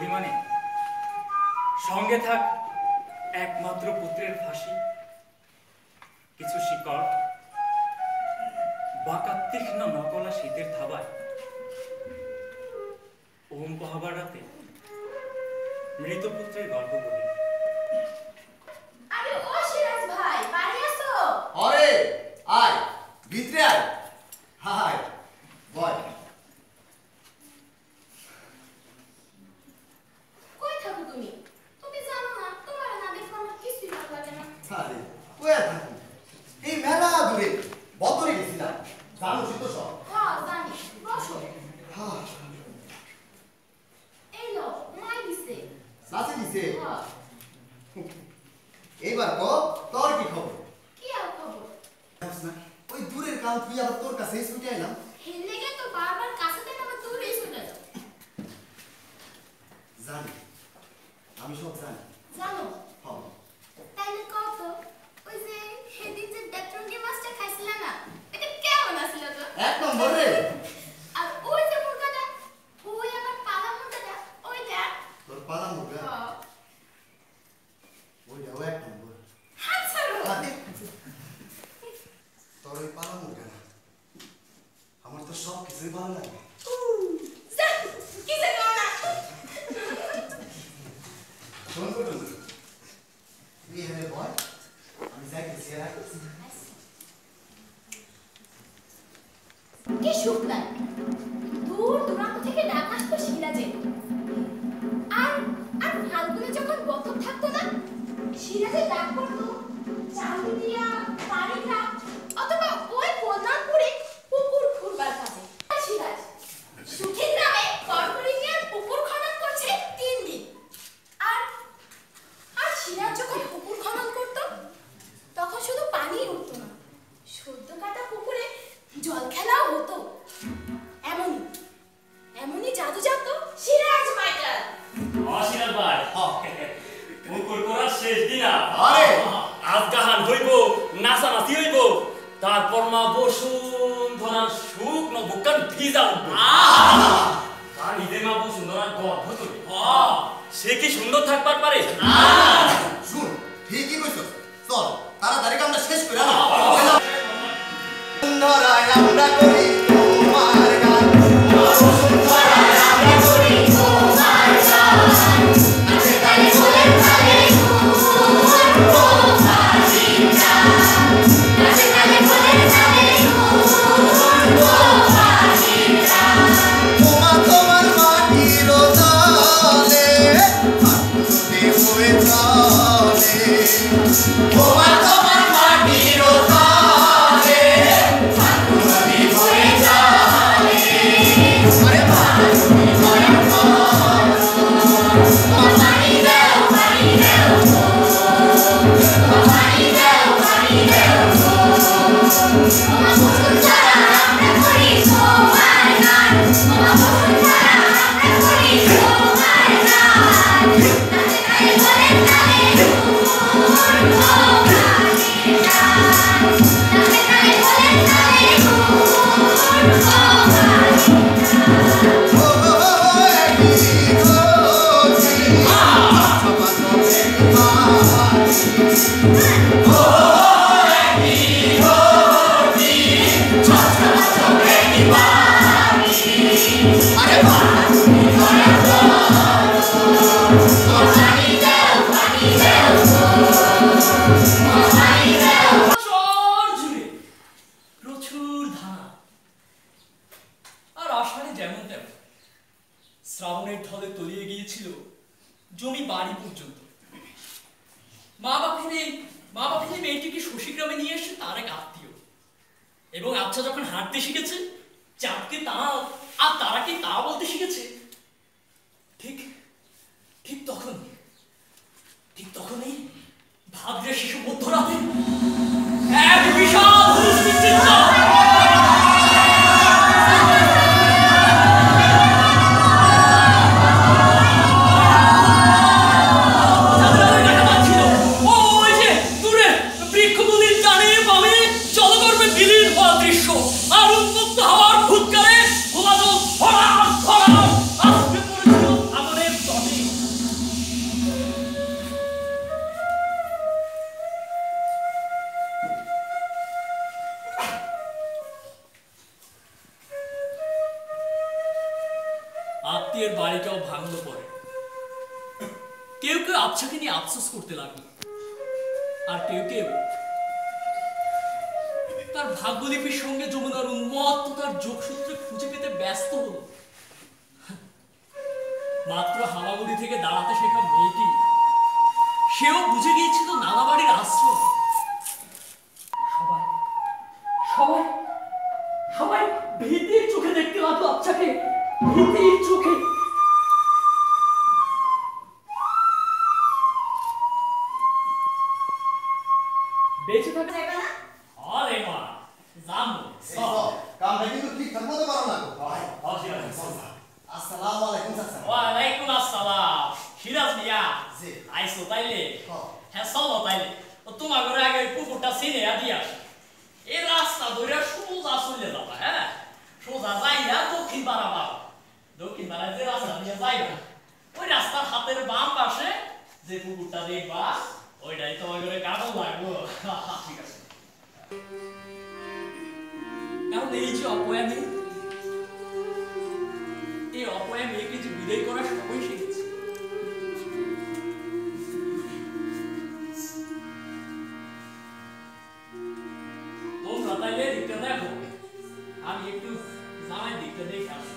অভিমানে সঙ্গে থাক একমাত্র পুত্রের ফাঁসি, কিছু শিকড় বাঁকা তীক্ষ্ণ নকলা শীতের থাবায় ওম পাহাবার রাতে মৃত পুত্রের গল্প বলি। আরে ও সিরাজ ভাই, বাড়ি আসো। আরে আয় ভিতরে আয়। হাই বয়। কই থাকো তুমি? তুমি জানো না তোমার না দেখলে আমার কিছুই ভালো লাগে না। আরে কই থাকি? এই মেলা দূরে বদরে গেছিলাম, জানো তো সব। হ্যাঁ জানি, বসো। হ্যাঁ এই লো মাই দিছে। সাথে দিছে। হ্যাঁ এইবার কো তোর কি খবর? কি আর খবর? ওই দূরের কাল তুই আবার তোর কাছে ছুটে আইলাম। হেলে গে তো বারবার কাছে থেকে আমার দূরে চলে যাও। জানি, আমি সব জানি। জানো? হ্যাঁ তাইলে কত ওই যে সেদিন যে বেতরঙ্গি মাছটা খাইছিলা না, এটা কেমন আছিল গো? এক নম্বর রে। আর ওই যে মুরগাটা, ওই আমার পালা মুরগাটা, ওইটা। তোর পালা মুরগা হ্যাঁ ওইটাও এক নম্বর। হাত ছাড়ো। আরে, তোর ওই পালা মুরগা না, আমার তো সব কিছুই ভালো লাগে। যা, কি যে করো না। শোন করুন তুই এখানে বয়, আমি যাইতেছি। কি শুকনায় দূর দূরান্ত থেকে ডাক আসতো সিরাজে। আর আর ফাল্গুনে যখন বতক থাকতো না, সিরাজে ডাক পড়তো চাঁদুলিয়া, পারিগ্রাম অথবা ওই কল্যাণপুরে পুকুর খুঁড়বার কাজে। আর সিরাজ সুখী গ্রামে কর্করিয়ার পুকুর খনন করছে 3 দিন। আর আর সিরাজ যখন পুকুর খনন করতো তখন শুধু পানিই উঠতো না, সদ্য কাটা পুকুরে জল খেলাও হতো। এমনই এমনই জাদু জানতো সিরাজ মাইটার। সিরাজ ভাই, পুকুর করার শেষ দিনা। আরে আজগাহান হইব, নাচানাচি হইব, তারপর মা বসুন্ধরার শুকনো বুকান ভিজা উঠবো। তার ঈদে মা বসুন্ধরার গর্ভ তুলি, সে কি সুন্দর থাকবার পারে? শুন, ঠিকই কইছস। চল তাড়াতাড়ি কামটা শেষ করে আনো। বসুন্ধরায় আমরা করি তোমার গান, বসুন্ধরায় আমরা করি তোমার গান, নাচে গানে বলে তালে তোমার মাটির দলে ফাগুনে হয়ে চলে। তোমার মাটির দলে ফাগুনে হয়ে চলে। আরে ফাগুনে হয়ে পানি দাও পানি দাও পানি দাও পানি দাও। তোমার বসুন্ধরা আমরা করি তোমার গান, তোমার বসুন্ধরা আমরা করি তোমার গান, নাচে গানে বলে তালে শ্রাবণের ঢলে তলিয়ে গিয়েছিল জমি বাড়ি পর্যন্ত। মা বাপিনী মেয়েটিকে শশীগ্রামে নিয়ে এসে তার এক আত্মীয়, এবং আচ্ছা যখন হাঁটতে শিখেছে, চাঁদকে তাঁর আর তারাকে তা বলতে শিখেছে, ঠিক ঠিক তখনই ভাদ্রে শিশু মধ্যরাতে এক বিশাল আত্মীয়ের বাড়িটাও ভাঙলো পরে। কেউ কেউ আবছাকে নিয়ে আফসোস করতে লাগলো, আর কেউ কেউ তার ভাগ্যলিপির সঙ্গে যমুনার উন্মত্ততার যোগসূত্র খুঁজে পেতে ব্যস্ত হলো। মাত্র হামাগুড়ি থেকে দাঁড়াতে শেখা মেয়েটি সেও বুঝে গিয়েছিল নানা বাড়ির আশ্রয়। সবাই সবাই সবাই ভীতির চোখে দেখতে লাগলো আচ্ছাকে, ভীতির চোখে। বেঁচে থাকে যাবে না? আরে মা জানো কামটা কিন্তু ঠিকঠাক মতো করো না গো। আসসালামু আলাইকুম চাচা। ওয়ালাইকুম আসসালাম। সিরাজ মিয়া জি। আইসো তাইলে? হ্যাঁ। হ্যাঁ চলো তাইলে। তোমার ঘরে আগে পুকুরটা চিনে দিয়ে আসি। এই রাস্তা ধরে সোজা চলে যাবা, হ্যাঁ সোজা যাইয়া দক্ষিণ পাড়া পাবা। দক্ষিণ পাড়ায় যে রাস্তা দিয়ে যাইবা ওই রাস্তার হাতের বাম পাশে যে পুকুরটা দেখবা ওইটাই তোমার ঘরে কাজও লাগবো। ঠিক আছে। এখন এই যে অপয়া মেয়ে, এই অপয়া মেয়েকে যে বিদায় করার সময় শিখেছে। তোমরা তাইলে দিকটা দেখো, আমি একটু জামাই দিকটা দেখে আসি।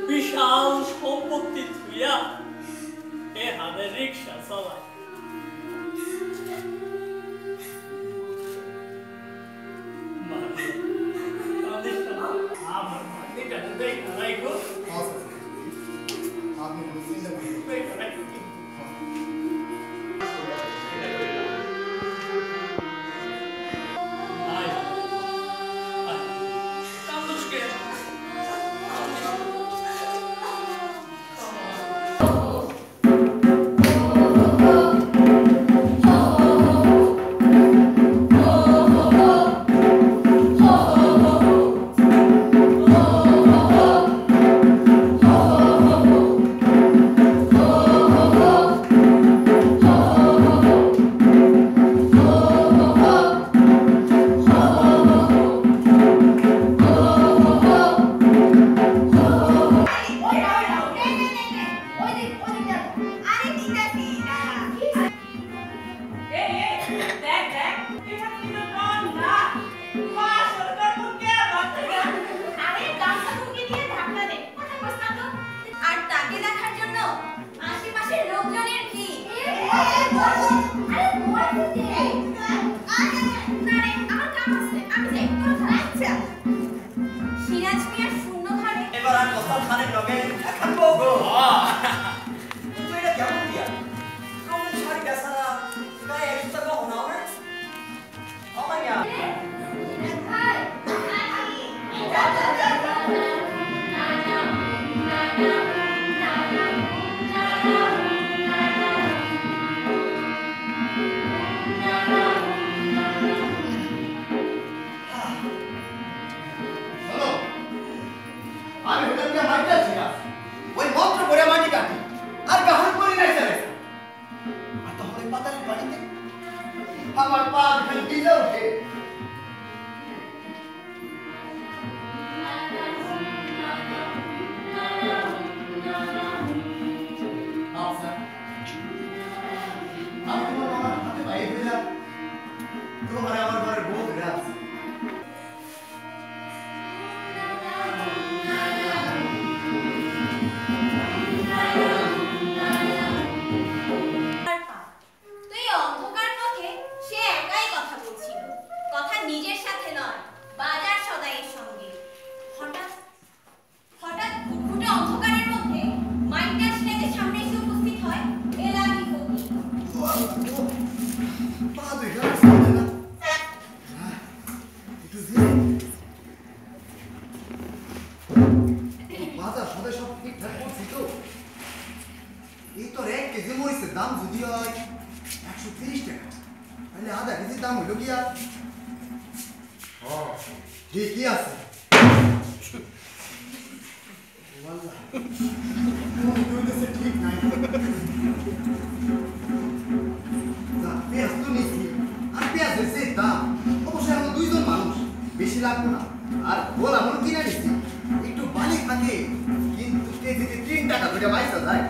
বিশাল সম্পত্তি থুইয়া এ হাতে রিক্সা চালায়। আমার মাটিটা দেখতে রাখো, আপনি কোনো চিন্তা করবেন না। দেখতে রাখো। Oh সিরাজ মিয়ার শূন্য ঘরে এবার আর কোথাও খানের লগে দেখাবো গো কিন্তু এটা কেমন দিয়া রঙের শাড়ি বেচারা গায়ে একটা গহনা না আমার ইয়া শোনো, আমি হোটেল দিয়ে মাটি আছি না ওই মন্ত্র করে মাটি কাটি আর গাহন করে নাই চলে আর তাহলে পাতালের বাড়িতে আমার পা খালি ভিজে ওঠে আচ্ছা আমি তোমার আমার হাতে বাইরে দিলাম তোমার আমার ঘরের বউ ধরে আছে তুই অন্ধকার পথে সে একাই কথা বলছিল কথা নিজের সাথে নয় বাজার সদাইয়ের সঙ্গে হঠাৎ হঠাৎ ঘুটঘুটে অন্ধকারের মধ্যে মাইন্ডা ছেলেদের সামনে এসে উপস্থিত হয় এলাকি ফকির পা দুই ঘাট সামনে না একটু ধীরে বাজার সদাই সব ঠিকঠাক করছি তো এই তো 1 কেজি মরিচের দাম যদি হয় 130 টাকা তাহলে আধা কেজির দাম হইল কি আর ঠিকই আছে ওয়াল্লাহ ঠিক নাই না পেঁয়াজ তো নিচ্ছি আর পেঁয়াজের যে দাম অবশ্যই আমরা দুইজন মানুষ বেশি লাগবে না আর গোল আমরা কিনে নিচ্ছি একটু বালি থাকে কিন্তু কেজিতে 3 টাকা করে পয়সা যায়